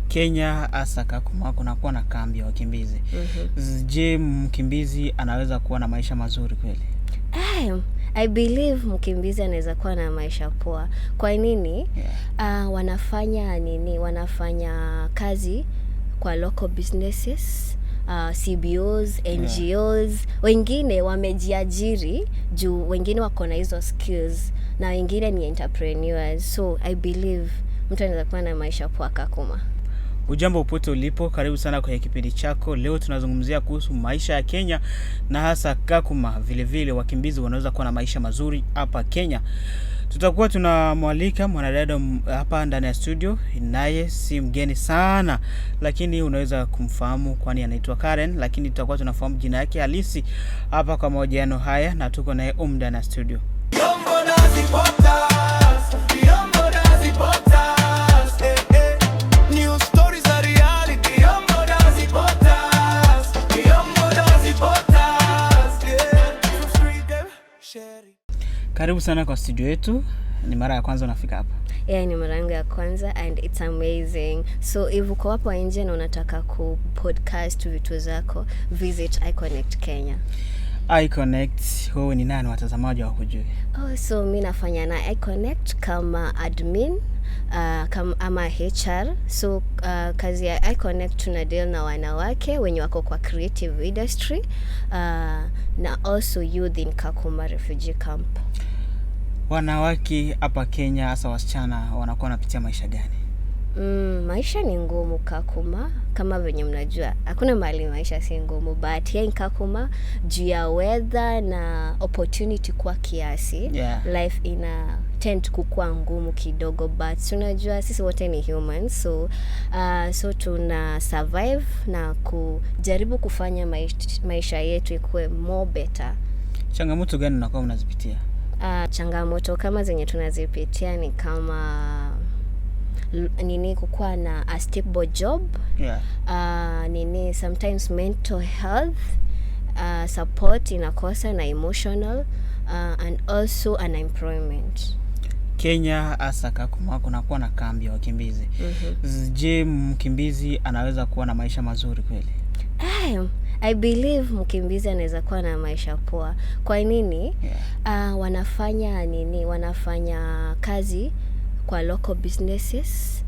Kenya hasa Kakuma kunakuwa na kambi ya wakimbizi. Je, mkimbizi anaweza kuwa na maisha mazuri kweli? I believe mkimbizi anaweza kuwa na maisha poa. Kwa nini? Wanafanya kazi kwa local businesses, CBOs, NGOs. Wengine wamejiajiri juu wengine wako na hizo skills na wengine ni entrepreneurs. So I believe mtu anaweza kuwa na maisha poa Kakuma. Ujambo popote ulipo, karibu sana kwenye kipindi chako. Leo tunazungumzia kuhusu maisha ya Kenya na hasa Kakuma. Vile vile wakimbizi wanaweza kuwa na maisha mazuri hapa Kenya. Tutakuwa tunamwalika mwanadada hapa ndani ya studio, naye si mgeni sana, lakini unaweza kumfahamu kwani anaitwa Karen, lakini tutakuwa tunafahamu jina yake halisi hapa kwa mahojiano haya, na tuko naye ndani ya studio. Karibu sana kwa studio yetu. Ni mara ya kwanza unafika hapa? Ni mara yangu ya kwanza and it's amazing. So if uko hapo nje na unataka ku podcast vitu zako, visit iConnect Kenya. iConnect, wewe ni nani watazamaji hawakujui? So mimi nafanya na iConnect kama admin, kama HR. So kazi ya iConnect tuna deal na wanawake wenye wako kwa creative industry, na also youth in Kakuma refugee camp. Wanawake hapa Kenya hasa wasichana wanakuwa wanapitia maisha gani? Maisha ni ngumu Kakuma, kama venye mnajua. Hakuna mahali maisha si ngumu, but here in Kakuma juu ya weather na opportunity kwa kiasi, life ina tend kukua ngumu kidogo, but tunajua sisi wote ni humans, so tuna survive na kujaribu kufanya maisha yetu ikuwe more better. Changamoto gani unakuwa unazipitia? Changamoto kama zenye tunazipitia ni kama kukuwa na a stable job, sometimes mental health support inakosa, na emotional, and also unemployment. Kenya hasa Kakuma kunakuwa na kambi ya wakimbizi. Je, mkimbizi anaweza kuwa na maisha mazuri kweli? I believe mkimbizi anaweza kuwa na maisha poa. Kwa nini? Wanafanya kazi kwa local businesses,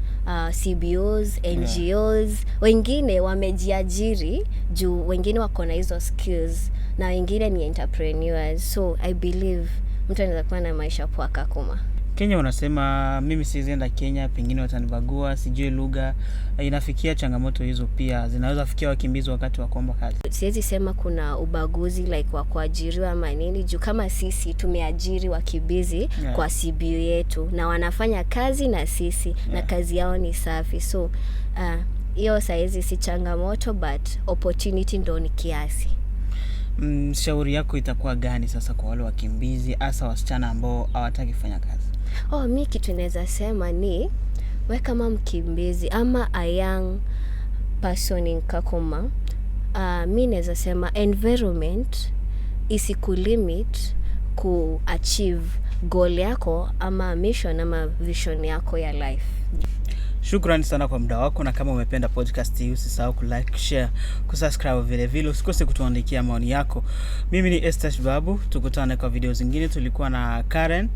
CBOs, NGOs. Wengine wamejiajiri juu wengine wako na hizo skills na wengine ni entrepreneurs. So I believe mtu anaweza kuwa na maisha poa Kakuma. Kenya unasema mimi sizienda Kenya, pengine watanibagua, sijui lugha. Inafikia changamoto hizo pia zinaweza fikia wakimbizi wakati wa kuomba kazi? Siwezi sema kuna ubaguzi like wa kuajiriwa ama nini, juu kama sisi tumeajiri wakimbizi kwa CBO yetu na wanafanya kazi na sisi na kazi yao ni safi. So hiyo saizi si changamoto, but opportunity ndo ni kiasi. Shauri yako itakuwa gani sasa kwa wale wakimbizi hasa wasichana ambao hawataki kufanya kazi? Mimi kitu naweza sema ni wewe kama mkimbizi ama a young person in Kakuma, mimi naweza sema environment isikulimit kuachieve goal yako ama mission ama vision yako ya life. Shukrani sana kwa muda wako, na kama umependa podcast hii usisahau kulike, share, kusubscribe, vile vile usikose kutuandikia maoni yako. Mimi ni Estash Babu, tukutane kwa video zingine. Tulikuwa na Karen,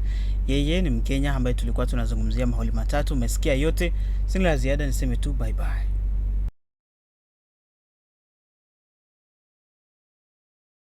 yeye ni Mkenya ambaye tulikuwa tunazungumzia mahali matatu. Umesikia yote, sina la ziada, niseme tu bye bye.